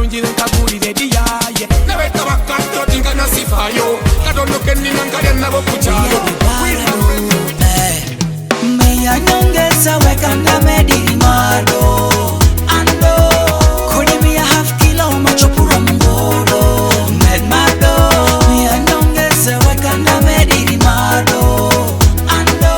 mungi nkaguli de dia ye never talk to think I see for you I don't look at me and get never put you me anyongeza weka na medili mado ando kodi mi half kilo machopura mngoro med mado me anyongeza weka na medili mado ando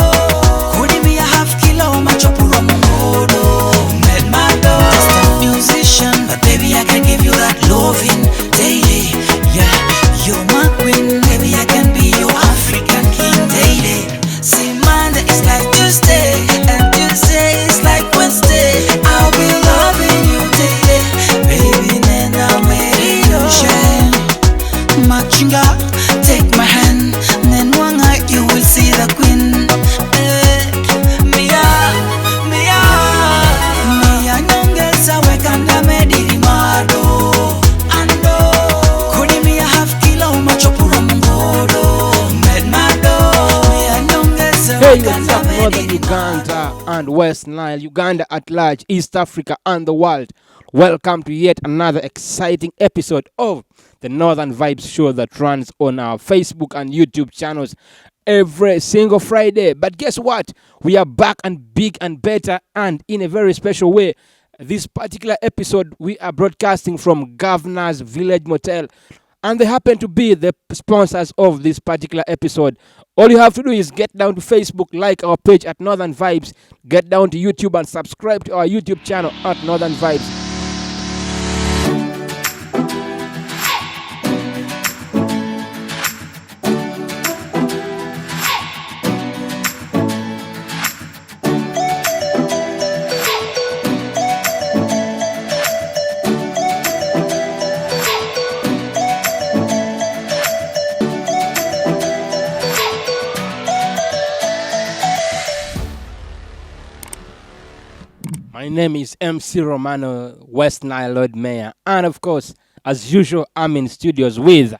kodi mi half kilo machopura mngoro med mado just a musician but baby I can give you that loving daily yeah you're my queen baby I can be your African king daily see Monday is like Tuesday and Tuesday is like Wednesday I'll be loving you daily baby nena meditation machinga take my hand then one night you will see the queen mia nyongeza weka na medili mado ando kodi mia half kilo machopura mngoro med mado mia nyongeza Hey, what's up, Northern Uganda and West Nile, Uganda at large, East Africa and the world. Welcome to yet another exciting episode of the Northern Vibes show that runs on our Facebook and YouTube channels every single Friday. But guess what? We are back and big and better and in a very special way. This particular episode, we are broadcasting from Governor's Village Motel. And they happen to be the sponsors of this particular episode. All you have to do is get down to Facebook, like our page at Northern Vibes, get down to YouTube and subscribe to our YouTube channel at Northern Vibes. My name is MC Romano, West Nile Lord Mayor, and of course, as usual, I'm in studios with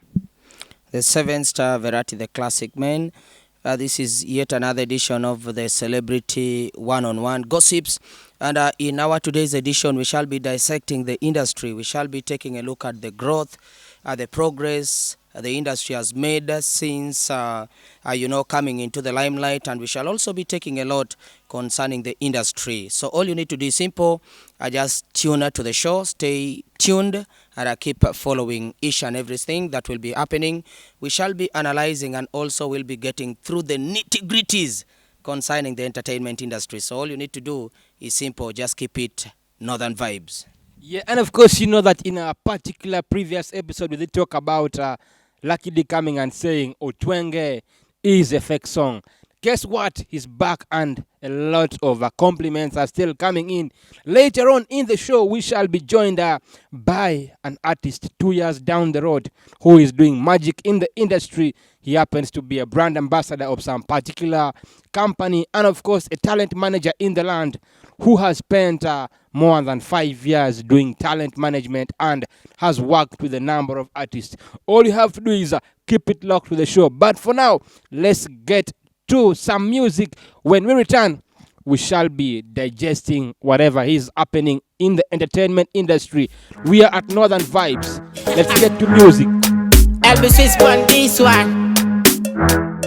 the 7-star variety, the classic man. This is yet another edition of the Celebrity One-on-One Gossips. And in our today's edition, we shall be dissecting the industry. We shall be taking a look at the growth, the progress the industry has made since, coming into the limelight. And we shall also be taking a lot concerning the industry. So all you need to do is simple. Just tune to the show, stay tuned, and keep following each and everything that will be happening. We shall be analyzing and also will be getting through the nitty-gritties concerning the entertainment industry. So all you need to do is simple. Just keep it Northern Vibes. Yeah, and of course, you know that in a particular previous episode, we did talk about Lucky D coming and saying Otwenge is a fake song. Guess what? He's back and a lot of compliments are still coming in. Later on in the show, we shall be joined by an artist 2 years down the road who is doing magic in the industry. He happens to be a brand ambassador of some particular company and, of course, a talent manager in the land who has spent more than 5 years doing talent management and has worked with a number of artists. All you have to do is keep it locked to the show. But for now, let's get to some music. When we return, we shall be digesting whatever is happening in the entertainment industry. We are at Northern Vibes. Let's get to music. Elvis on this one.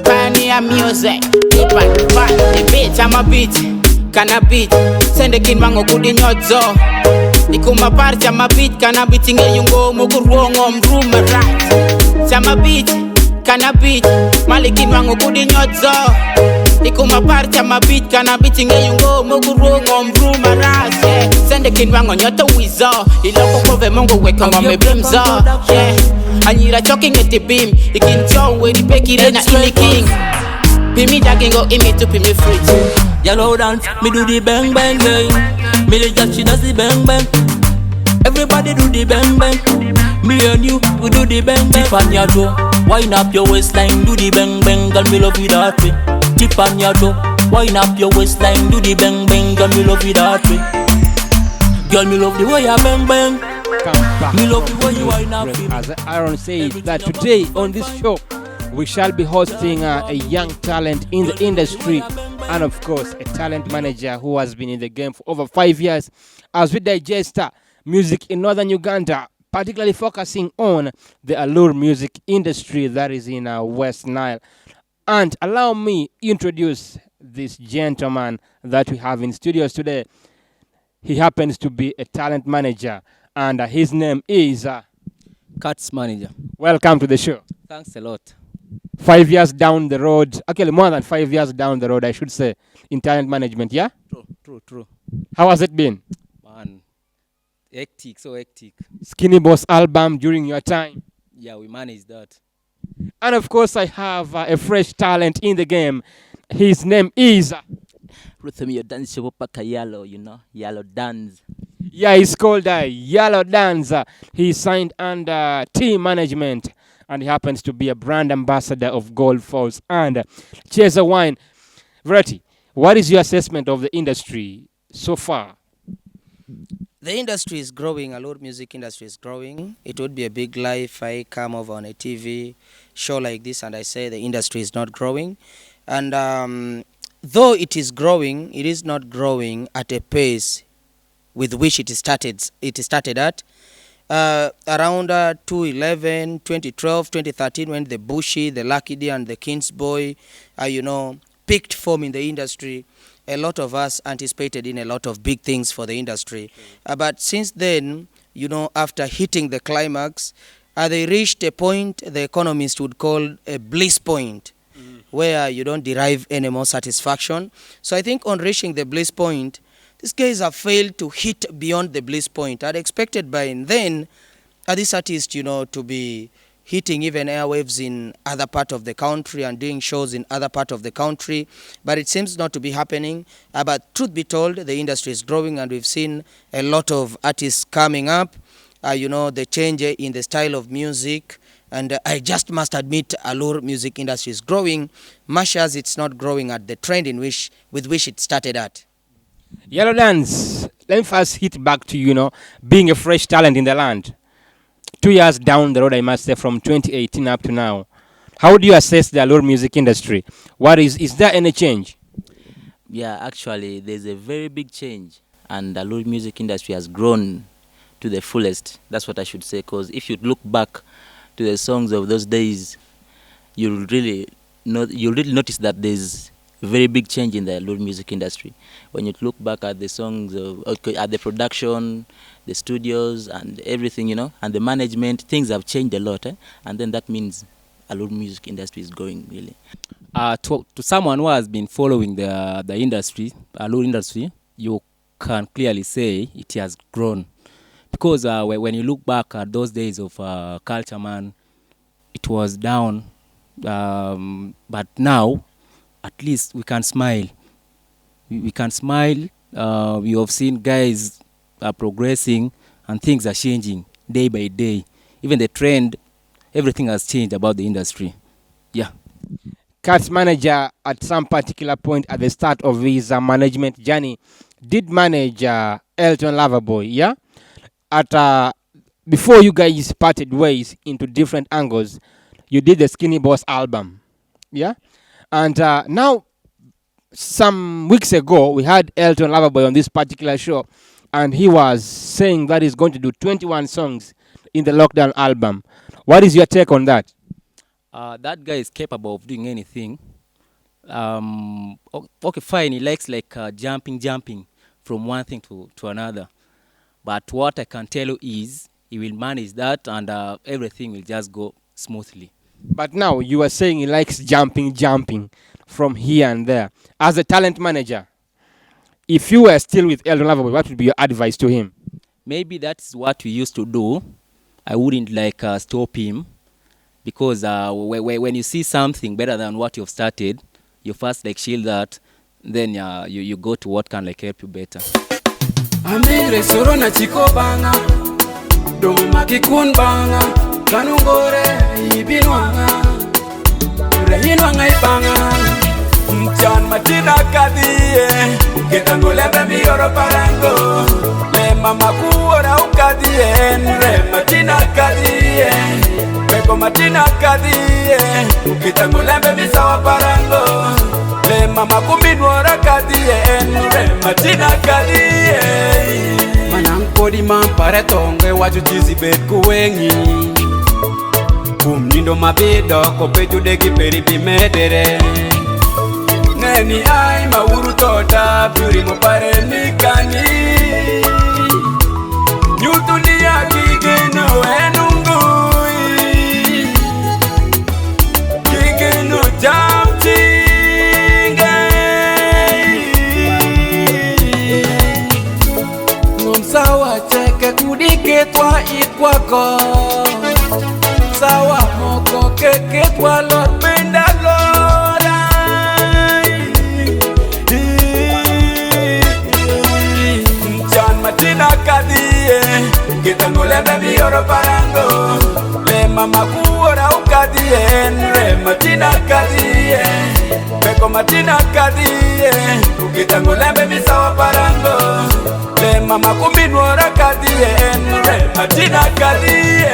Pioneer music. The beat, I'm a beat. Can a beat. Send the kid mango good in your jaw. Ikuma party, I'm a beat. Can a beat in a yungo. Mugu wrong on room right. I'm a beat. Can a beat. Malikin mango good in your jaw. Ikuma party, I'm a beat. Can a beat in a yungo. Mugu wrong on room right. Send the kid mango on your toe wizard. Iloko prove mongo wake on my brimza. Yeah. And you're talking at the beam. You can tell where the Becky in a king. Pimi dagging go in me to pimi free. Yalo dance, me do the bang bang bang. Me just she does the bang bang. Everybody do the bang bang. Me and you, we do the bang bang. Tip on your toe, wind up your waistline, do the bang bang. Girl, me love you that way. Tip on your toe, wind up your waistline, do the bang bang. Girl, me love you that way. Girl, me love the way you bang bang. Me love the way you wind up. As Aaron said, that today on this show, we shall be hosting a young talent in the industry and, of course, a talent manager who has been in the game for over 5 years as we digest music in Northern Uganda, particularly focusing on the Alur Music Industry that is in West Nile. And allow me introduce this gentleman that we have in studios today. He happens to be a talent manager, and his name is Kartx Manager. Welcome to the show. Thanks a lot. 5 years down the road, actually more than 5 years down the road, I should say, in talent management, yeah? True. How has it been? Man, hectic, so hectic. Skinny Boss album during your time. Yeah, we managed that. And of course, I have a fresh talent in the game. His name is... Rhythm your dance Yalo, you know, Yalo Danz. Yeah, he's called Yalo Danz. He's signed under team management, and he happens to be a brand ambassador of Gold Force and Chaser Wine. Verati, what is your assessment of the industry so far? The industry is growing. Alur Music Industry is growing. It would be a big lie if I come over on a TV show like this and I say the industry is not growing. And though it is growing, it is not growing at a pace with which it started at. Around 2011, 2012, 2013, when the Bushy, the Lucky D, and the King's Boy, picked form in the industry, a lot of us anticipated in a lot of big things for the industry. But since then, after hitting the climax, they reached a point the economists would call a bliss point, where you don't derive any more satisfaction. So I think on reaching the bliss point, these guys have failed to hit beyond the bliss point. I'd expected by then this artist, to be hitting even airwaves in other part of the country and doing shows in other part of the country, but it seems not to be happening. But truth be told, the industry is growing, and we've seen a lot of artists coming up. The change in the style of music, and I just must admit, Alur Music Industry is growing, much as it's not growing at the trend with which it started at. Yalo Danz, let me first hit back to, being a fresh talent in the land. 2 years down the road, I must say, from 2018 up to now. How do you assess the Alur Music Industry? Is there any change? Yeah, actually, there's a very big change, and the Alur Music Industry has grown to the fullest. That's what I should say, because if you look back to the songs of those days, you'll really notice that there's a very big change in the Alur Music Industry. When you look back at the songs, at the production, the studios, and everything, and the management, things have changed a lot, and then that means Alur Music Industry is growing, really. To someone who has been following the industry, Alur industry, you can clearly say it has grown. Because when you look back at those days of Culture Man, it was down. But now, at least we can smile. We can smile. We have seen guys are progressing and things are changing day by day. Even the trend, everything has changed about the industry. Yeah. Kartx Manager, at some particular point at the start of his management journey, did manage Elton Loverboy, yeah? Before you guys parted ways into different angles, you did the Skinny Boss album, yeah? And now, some weeks ago, we had Elton Loverboy on this particular show, and he was saying that he's going to do 21 songs in the Lockdown album. What is your take on that? That guy is capable of doing anything. Okay, fine, he likes jumping from one thing to another. But what I can tell you is he will manage that, and everything will just go smoothly. But now you are saying he likes jumping from here and there. As a talent manager, if you were still with Elton Loverboy, what would be your advice to him? Maybe that's what we used to do. I wouldn't stop him, because when you see something better than what you've started, you first shield that, then you go to what can help you better. Amire soro na chiko banga, domo makikun banga, kanungore ibinwanga, rehinwanga ibanga, mchan matina kadie, ketangolembe miyoro parango, le mama kuora ukadie, re matina kadie, peko matina kadie, ketangolembe misawa parango. Le mama kuminwara kadie, re matina kadie. Mananko podi mampare tonge wacho chizi bet kuwengi kum nindo mabido kopejude kiperi bimedere neni ai mauru tota puri mopare nikani nyutulia kigeno enungui kigeno Jumpy sawa cheke kudike twa ikwako sawa moko keke twa lot benda lora John Martina kadie kitangole baby oro parango le mama kuora ukadie re Martina kadie peko Martina kadie kitangole baby sawa parango mama kumbinwara kadie re Martina kadie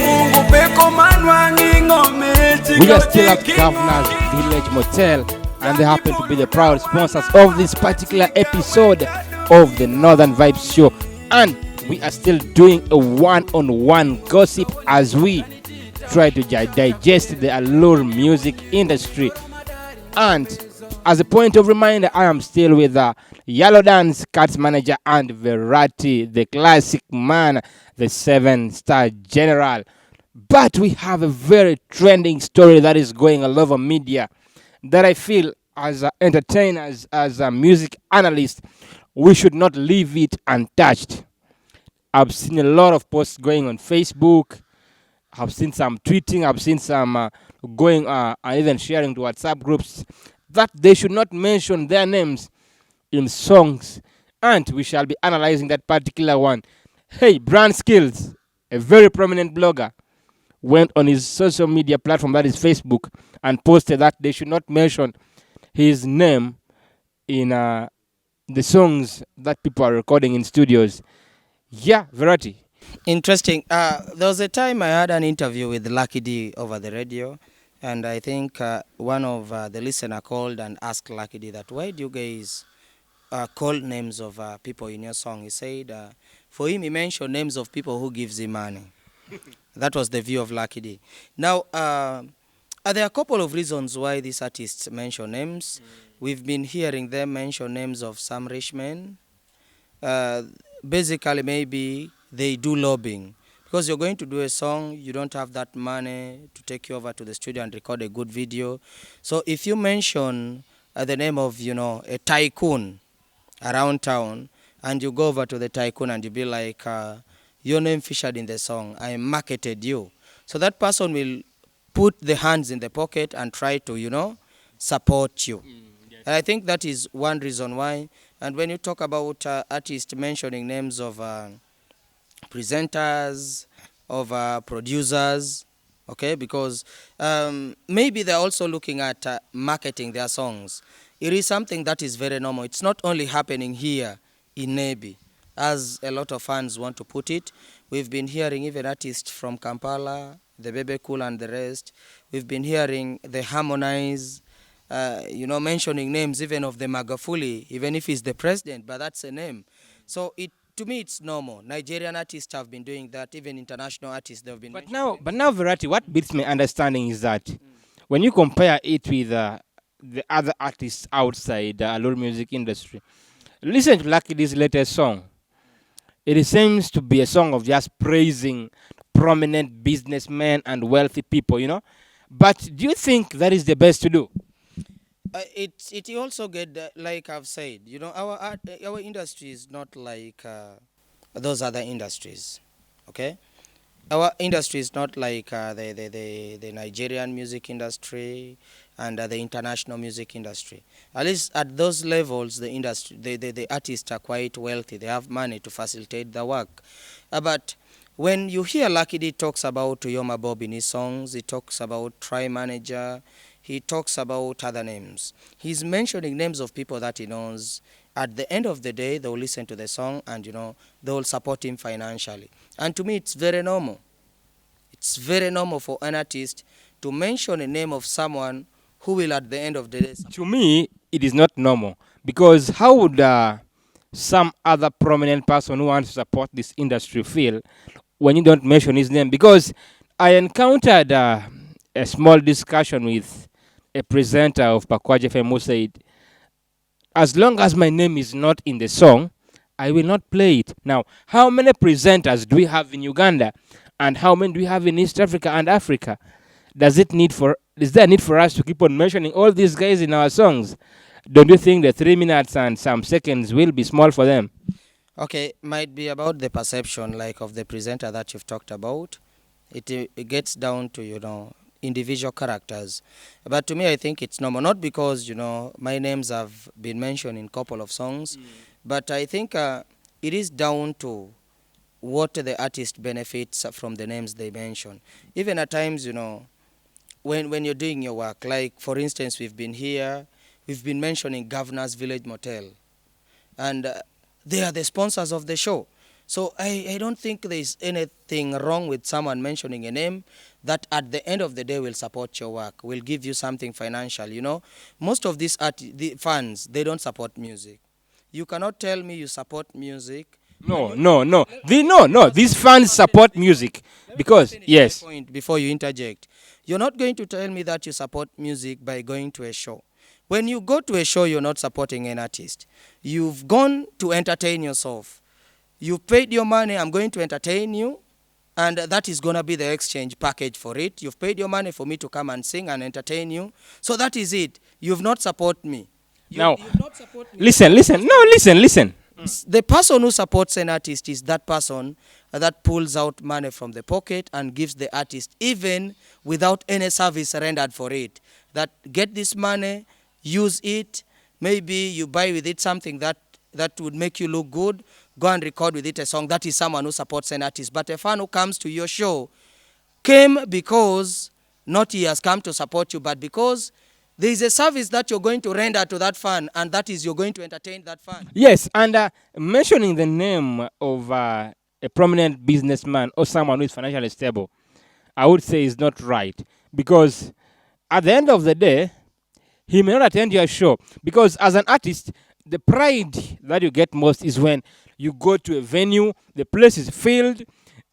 mungu peko manwangi ngome We are still at Governor's Village Motel, and they happen to be the proud sponsors of this particular episode of the Northern Vibes Show. And we are still doing a one-on-one gossip as we try to digest the Alur Music Industry. And as a point of reminder, I am still with Yalo, Danz, Kartx Manager, and Verati, the classic man, the 7-star general. But we have a very trending story that is going all over media that I feel as entertainers, as music analysts, we should not leave it untouched. I've seen a lot of posts going on Facebook. I've seen some tweeting. I've seen some going and even sharing to WhatsApp groups that they should not mention their names in songs. And we shall be analyzing that particular one. Hey, Brand Skills, a very prominent blogger, went on his social media platform, that is Facebook, and posted that they should not mention his name in the songs that people are recording in studios. Yeah, Verati. Interesting. There was a time I had an interview with Lucky D over the radio, and I think one of the listener called and asked Lucky D that, why do you guys call names of people in your song? He said, for him, he mentioned names of people who gives him money. That was the view of Lucky D. Now, there are a couple of reasons why these artists mention names. We've been hearing them mention names of some rich men. Basically, maybe they do lobbying. Because you're going to do a song, you don't have that money to take you over to the studio and record a good video. So if you mention the name of, a tycoon around town, and you go over to the tycoon and you be like, your name featured in the song, I marketed you. So that person will put the hands in the pocket and try to, support you. Yes. And I think that is one reason why. And when you talk about artists mentioning names of presenters, of producers, okay, because maybe they're also looking at marketing their songs. It is something that is very normal. It's not only happening here in Nebi, as a lot of fans want to put it. We've been hearing even artists from Kampala, the Bebe Cool and the rest. We've been hearing the Harmonize, mentioning names even of the Magafuli, even if he's the president, but that's a name. So to me, it's normal. Nigerian artists have been doing that, even international artists, they've been But now, Verati, what beats my understanding is that when you compare it with the other artists outside the Alur Music Industry, listen to Lucky D's latest song. It seems to be a song of just praising prominent businessmen and wealthy people, But do you think that is the best to do? It also get, like I've said, our industry is not like those other industries, okay? Our industry is not like the Nigerian music industry and the international music industry. At least at those levels, the artists are quite wealthy. They have money to facilitate the work. But when you hear Lucky D talks about Yoma Bob in his songs, he talks about Kartx Manager, he talks about other names. He's mentioning names of people that he knows. At the end of the day, they will listen to the song and, they will support him financially. And to me, it's very normal. It's very normal for an artist to mention a name of someone who will at the end of the day... To me, it is not normal. Because how would some other prominent person who wants to support this industry feel when you don't mention his name? Because I encountered a small discussion with a presenter of Pakwaje FM who said, as long as my name is not in the song, I will not play it. Now, how many presenters do we have in Uganda, and how many do we have in East Africa and Africa? Is there a need for us to keep on mentioning all these guys in our songs? Don't you think the 3 minutes and some seconds will be small for them? Okay, might be about the perception, like of the presenter that you've talked about. It gets down to, individual characters. But to me, I think it's normal. Not because, my names have been mentioned in a couple of songs, but I think it is down to what the artist benefits from the names they mention. Even at times, when you're doing your work, like for instance, we've been mentioning Governor's Village Motel, and they are the sponsors of the show. So I don't think there's anything wrong with someone mentioning a name that at the end of the day will support your work, will give you something financial. Most of these the fans, they don't support music. You cannot tell me you support music. No. These fans support music because, yes. Point before you interject. You're not going to tell me that you support music by going to a show. When you go to a show, you're not supporting an artist. You've gone to entertain yourself. You paid your money, I'm going to entertain you, and that is going to be the exchange package for it. You've paid your money for me to come and sing and entertain you. So that is it. You've not supported me. Now, you've not support me. listen. The person who supports an artist is that person that pulls out money from the pocket and gives the artist even without any service rendered for it. That get this money, use it, maybe you buy with it something that would make you look good, go and record with it a song. That is someone who supports an artist. But a fan who comes to your show came because not he has come to support you, but because there is a service that you're going to render to that fan, and that is you're going to entertain that fan. Yes, and mentioning the name of a prominent businessman or someone who is financially stable, I would say is not right. Because at the end of the day, he may not attend your show. Because as an artist, the pride that you get most is when you go to a venue, the place is filled,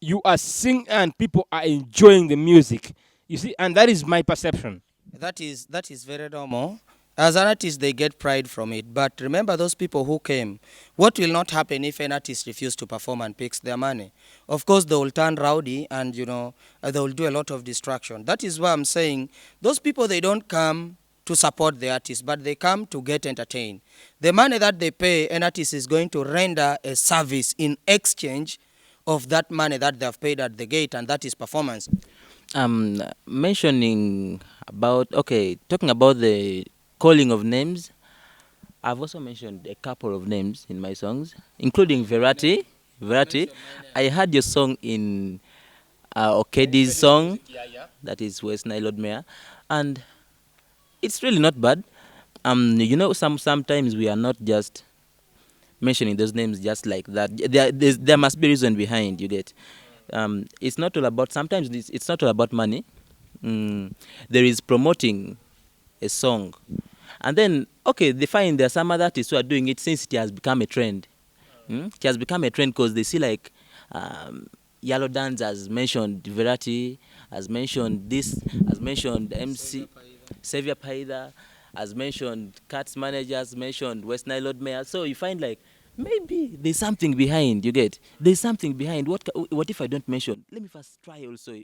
you are singing, and people are enjoying the music. You see, and that is my perception. That is very normal. As an artist, they get pride from it. But remember those people who came. What will not happen if an artist refuses to perform and picks their money? Of course, they will turn rowdy and, they will do a lot of distraction. That is why I'm saying those people, they don't come to support the artist, but they come to get entertained. The money that they pay, an artist is going to render a service in exchange of that money that they have paid at the gate, and that is performance. Talking about the calling of names, I've also mentioned a couple of names in my songs, including Verati. I heard your song in Okedi's song, that is West Nile Lord Mayor, and it's really not bad. Sometimes we are not just mentioning those names just like that. There must be reason behind, you get. It's not all about, sometimes it's not all about money. There is promoting a song. And then, they find there are some other artists who are doing it since it has become a trend. It has become a trend because they see like Yalo Danz has mentioned Verati, has mentioned this, has mentioned MC, Xavier Paida, has mentioned Kartx Manager, has mentioned West Nile Lord Mayor. So you find like, maybe there's something behind, you get. There's something behind. What if I don't mention? Let me first try also.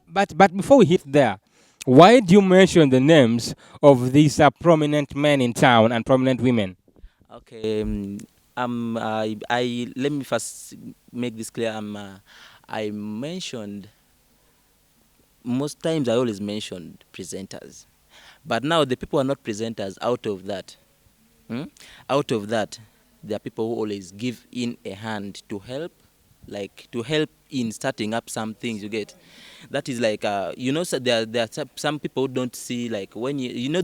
But before we hit there, why do you mention the names of these prominent men in town and prominent women? Okay, I let me first make this clear. I mentioned, most times I always mentioned presenters, but now the people are not presenters. Out of that, there are people who always give in a hand to help, like to help in starting up some things, you get. That is like, so there are some people who don't see, like when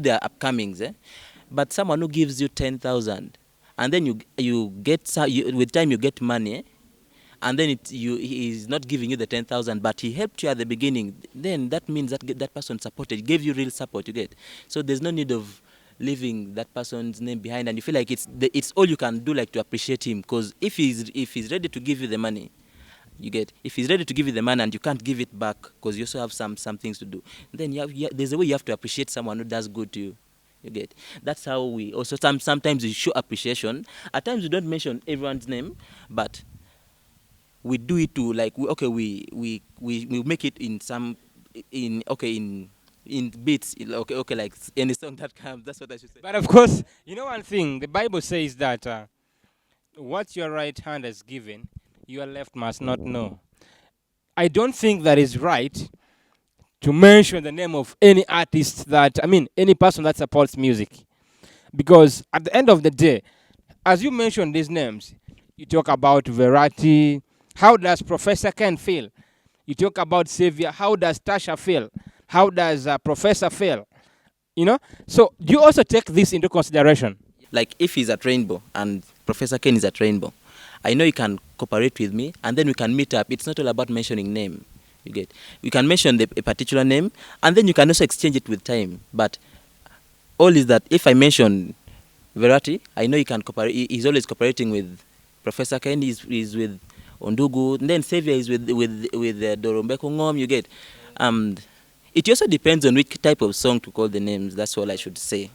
there are upcomings, but someone who gives you 10,000, and then you get, with time you get money, and then he is not giving you the 10,000, but he helped you at the beginning, then that means that person supported, gave you real support, you get. So there's no need of leaving that person's name behind, and you feel like it's all you can do, like, to appreciate him. Because if he's ready to give you the money, if he's ready to give you the money and you can't give it back because you also have some things to do, then there's a way you have to appreciate someone who does good to you. You get? That's how we also sometimes we show appreciation. At times we don't mention everyone's name, but we do it to, like, we make it in beats, okay, like any song that comes. That's what I should say. But of course, you know one thing, the Bible says that what your right hand has given, your left must not know. I don't think that is right to mention the name of any artist any person that supports music. Because at the end of the day, as you mention these names, you talk about Verratti. How does Professor Ken feel? You talk about Xavier. How does Tasha feel? How does Professor feel? You know? So do you also take this into consideration? Like, if he's at Rainbow and Professor Ken is at Rainbow, I know you can cooperate with me, and then we can meet up. It's not all about mentioning name. You get? We can mention a particular name, and then you can also exchange it with time. But all is that if I mention Verratti, I know you can cooperate. He's always cooperating with Professor Ken. He's with Ondugu. And then Xavier is with Dorombeko Ngom. You get? It also depends on which type of song to call the names. That's all I should say.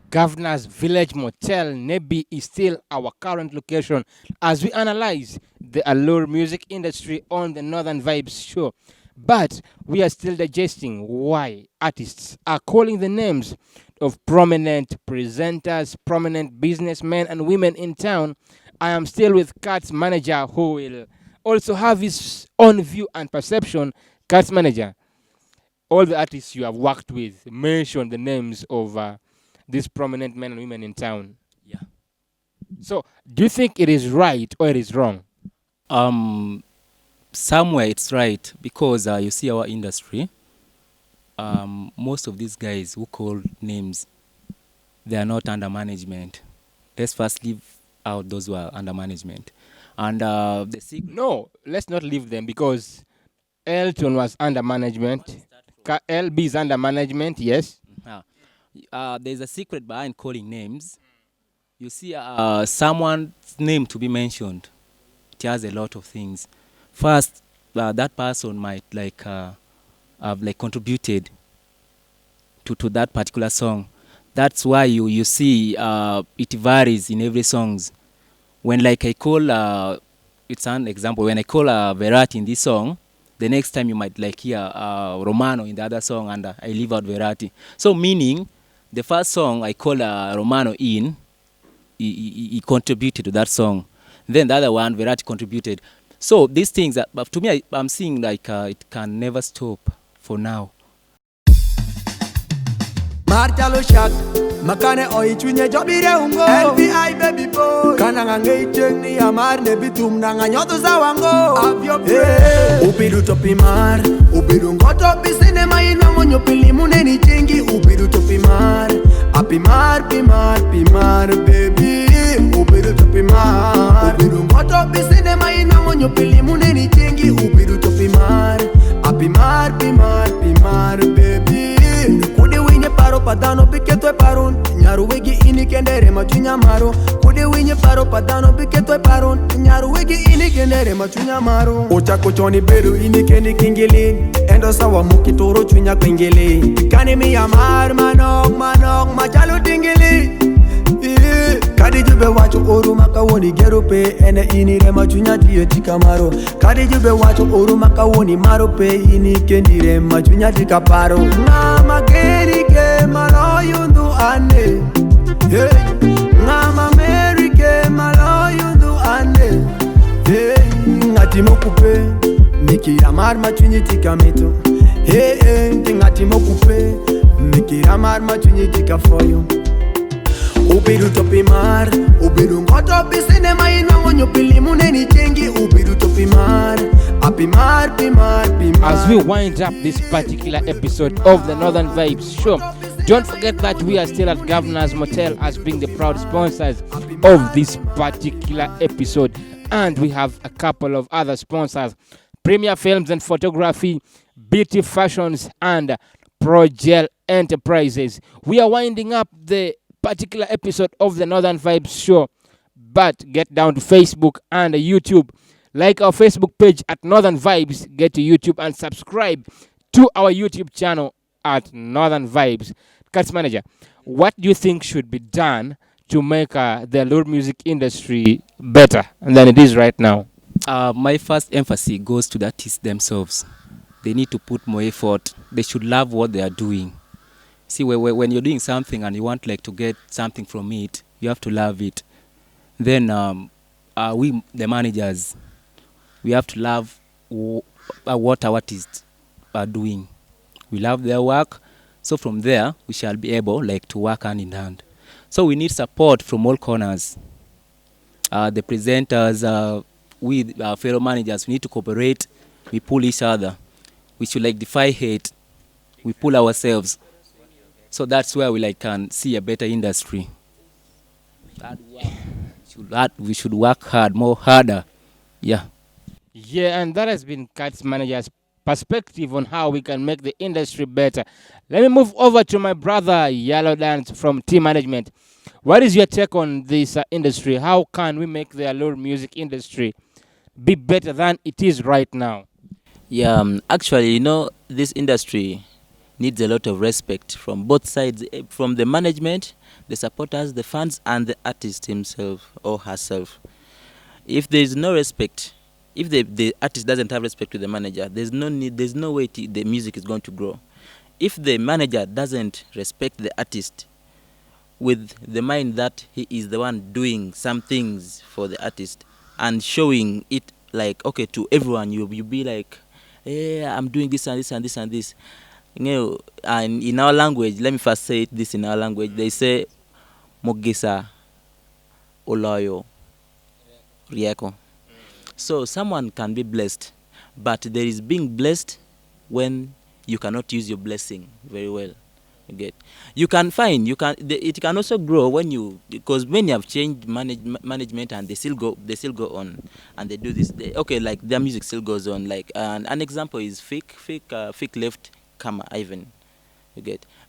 Governor's Village Motel, Nebi, is still our current location as we analyze the Alur Music Industry on the Northern Vibes show. But we are still digesting why artists are calling the names of prominent presenters, prominent businessmen and women in town. I am still with Kartx Manager, who will also have his own view and perception. Kartx Manager, all the artists you have worked with, mention the names of these prominent men and women in town. Yeah. So, do you think it is right or it is wrong? Somewhere it's right, because you see our industry, most of these guys who call names, they are not under management. Let's first leave out those who are under management. And no, let's not leave them, because Elton was under management. LB is under management, yes. There's a secret behind calling names. You see, someone's name to be mentioned, it has a lot of things. First, that person might have contributed to that particular song. That's why you see it varies in every songs. When I call, it's an example, when I call Verratti in this song, the next time you might hear Romano in the other song, and I leave out Verratti. So meaning, the first song I call Romano in, he contributed to that song. Then the other one, Verratti contributed. So these things, but to me, I'm seeing it can never stop for now. Martalo Shak, Makane Oichunye Jobire Ungo, LBI baby boy, Kananga Chengni Amar Nebitum Nanganyoto Zawango, Ubidu Topimar, Ubidu Goto Pisinema Inamonyo Pilimuneni Chingi, Ubidu Topimar, Apimar, Pimar, baby, Ubidu Topimar, Ubidu Goto Pisinema Inamonyo Pilimuneni Chingi, Ubidu Topimar, Apimar, Pimar, baby. Kude winye paro padano piketo e paron, nyaru wegi ini kendere machunya maro. Kude winye paro padano piketo e paron, nyaru wegi ini kendere machunya maro. Ocha kochoni beru ini kendi kingili, endo sawa mukitoro chunya kwingili. Kani mi amar manok machalo dingili. Kadi jube wacho oru maka woni gerupe, ene ini rema chunya tiye tikamaro. Kadi jube wacho oru maka woni marope, ini kendi rema chunya tikaparo. Ngama geri ke malo yundu ane, ngama meri ke malo yundu ane. Ngati mokupe, mikira mar machunyi tikamito. Ngati mokupe, mikira mar machunyi tikafoyo. Ubidu topimar, ubidu ngoto pisine mainwango nyopili muneni chengi. Ubidu topimar, apimar, pimar, pimar. As we wind up this particular episode of the Northern Vibes Show, don't forget that we are still at Governor's Motel as being the proud sponsors of this particular episode. And we have a couple of other sponsors: Premier Films and Photography, Beauty Fashions, and Progel Enterprises. We are winding up the particular episode of the Northern Vibes Show, but get down to Facebook and YouTube. Like our Facebook page at Northern Vibes, get to YouTube and subscribe to our YouTube channel at Northern Vibes. Kartx Manager, what do you think should be done to make the Alur music industry better than it is right now? My first emphasis goes to the artists themselves. They need to put more effort. They should love what they are doing. See, when you're doing something and you want like to get something from it, you have to love it. Then we, the managers, we have to love what our artists are doing. We love their work, so from there we shall be able like to work hand in hand. So we need support from all corners. The presenters, we our fellow managers, we need to cooperate. We pull each other. We should like defy hate. We pull ourselves. So that's where we like can see a better industry. We should work hard, more harder. Yeah. Yeah, and that has been Kartx Manager's perspective on how we can make the industry better. Let me move over to my brother Yalo Danz from Team Management. What is your take on this industry? How can we make the Alur music industry be better than it is right now? Yeah, actually, this industry needs a lot of respect from both sides, from the management, the supporters, the fans, and the artist himself or herself. If there is no respect, if the artist doesn't have respect to the manager, there's no way the music is going to grow. If the manager doesn't respect the artist with the mind that he is the one doing some things for the artist and showing it like, okay, to everyone, you'll be like, hey, I'm doing this and this and this and this. And in our language, let me first say this in our language, they say, Mogisa Oloyo Rieko. So someone can be blessed, but there is being blessed when you cannot use your blessing very well. You can find, it can also grow when because when you have changed management and they still go on and they do this. Okay, like their music still goes on. Like an example is Fake left Kama Ivan.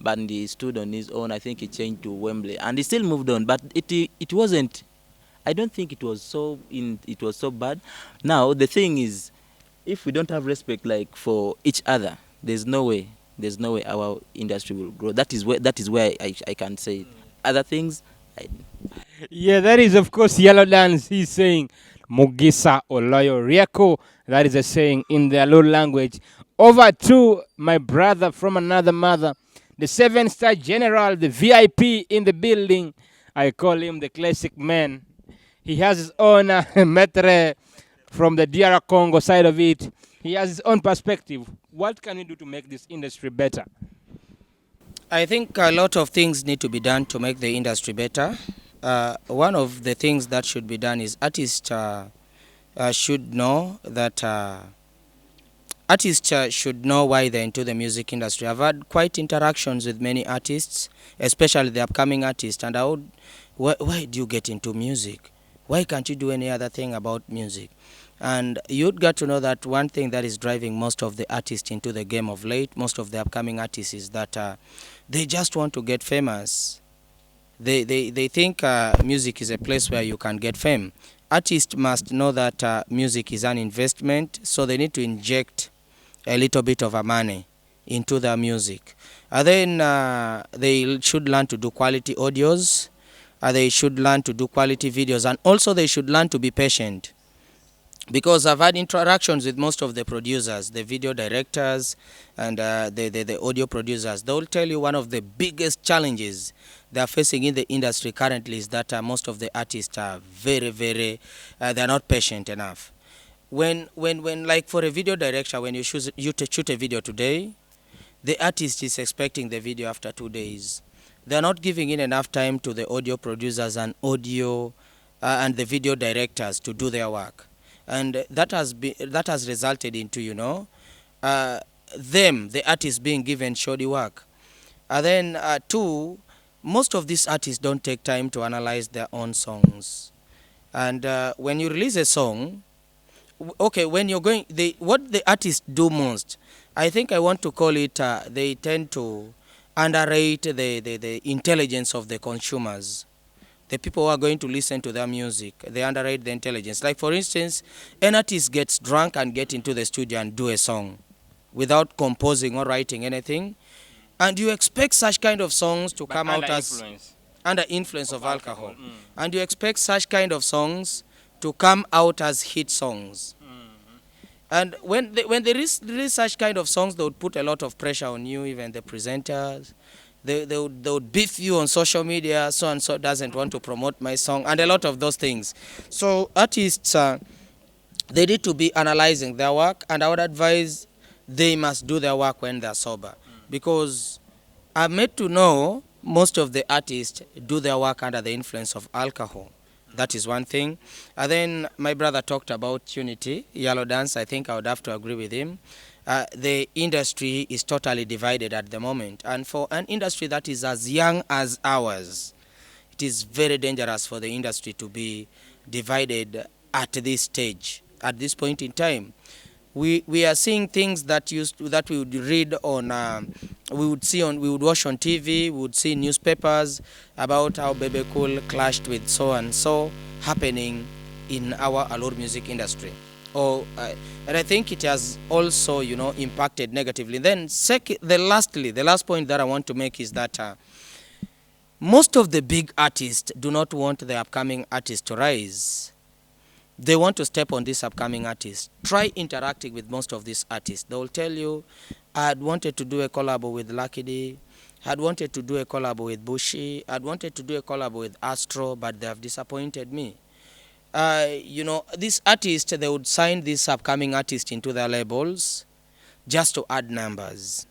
But he stood on his own. I think he changed to Wembley and he still moved on. But it wasn't. I don't think it was so bad. Now the thing is, if we don't have respect like for each other, there's no way our industry will grow. That is where I can say it. Other things. Yeah, that is of course Yalo Danz. He's saying Mugisa Oloyo Rieko. That is a saying in the Alur language. Over to my brother from another mother, the 7-star general, the VIP in the building. I call him the classic man. He has his own metre from the DR Congo side of it. He has his own perspective. What can we do to make this industry better? I think a lot of things need to be done to make the industry better. One of the things that should be done is artists should know that artists should know why they're into the music industry. I've had quite interactions with many artists, especially the upcoming artists, and why do you get into music? Why can't you do any other thing about music? And you'd get to know that one thing that is driving most of the artists into the game of late, most of the upcoming artists, is that they just want to get famous. They think music is a place where you can get fame. Artists must know that music is an investment, so they need to inject a little bit of money into their music. And then they should learn to do quality audios. They should learn to do quality videos, and also they should learn to be patient. Because I've had interactions with most of the producers, the video directors and the audio producers. They'll tell you one of the biggest challenges they're facing in the industry currently is that most of the artists are they're not patient enough. When like for a video director, when you shoot a video today, the artist is expecting the video after 2 days. They're not giving in enough time to the audio producers and and the video directors to do their work, and that has resulted into the artists being given shoddy work. And then two, most of these artists don't take time to analyze their own songs. And when you release a song, okay, when you're going, what the artists do most, I think I want to call it, they tend to underrate the intelligence of the consumers. The people who are going to listen to their music, they underrate the intelligence. Like, for instance, an artist gets drunk and get into the studio and do a song without composing or writing anything. And you expect such kind of songs to come out as under influence of alcohol. And you expect such kind of songs to come out as hit songs. And when they release such kind of songs, they would put a lot of pressure on you, even the presenters. They would beef you on social media, so and so doesn't want to promote my song, and a lot of those things. So artists, they need to be analyzing their work, and I would advise they must do their work when they're sober. Because I'm made to know most of the artists do their work under the influence of alcohol. That is one thing. And then my brother talked about unity, Yalo Danz. I think I would have to agree with him. The industry is totally divided at the moment. And for an industry that is as young as ours, it is very dangerous for the industry to be divided at this stage, at this point in time. We are seeing things that we would read on, we would watch on TV, we would see newspapers about how Bebe Cool clashed with so and so happening in our Alur Music Industry. And I think it has also, impacted negatively. Then, the last point that I want to make is that most of the big artists do not want the upcoming artists to rise. They want to step on this upcoming artist. Try interacting with most of these artists. They will tell you, I had wanted to do a collab with Lucky D, had wanted to do a collab with Bushi, had wanted to do a collab with Astro, but they have disappointed me. These artists, they would sign this upcoming artist into their labels just to add numbers.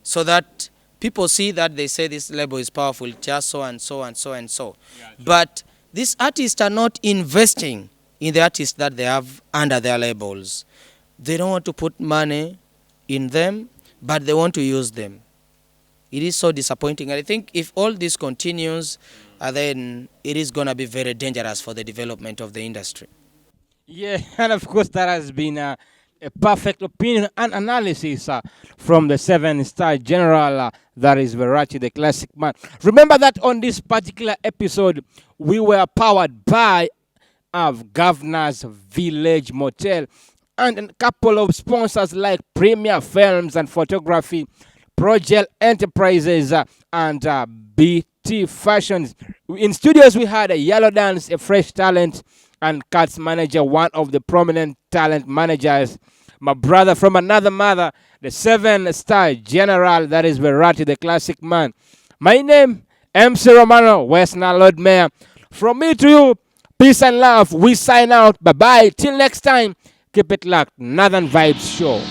So that people see that they say this label is powerful, just so and so and so and so. Yeah, sure. But these artists are not investing in the artists that they have under their labels. They don't want to put money in them, but they want to use them. It is so disappointing. And I think if all this continues, then it is going to be very dangerous for the development of the industry. Yeah, and of course that has been a perfect opinion and analysis from the 7-star general, that is Verachi, the classic man. Remember that on this particular episode, we were powered by Governor's Village Motel and a couple of sponsors like Premier Films and Photography, Project Enterprises, and BT Fashions. In studios, we had a Yalo Danz, a fresh talent, and Kartx Manager, one of the prominent talent managers. My brother from another mother, the 7-star general, that is Verati, the classic man. My name, MC Romano, West Nile Lord Mayor. From me to you, peace and love. We sign out. Bye-bye. Till next time, keep it locked. Northern Vibes Show.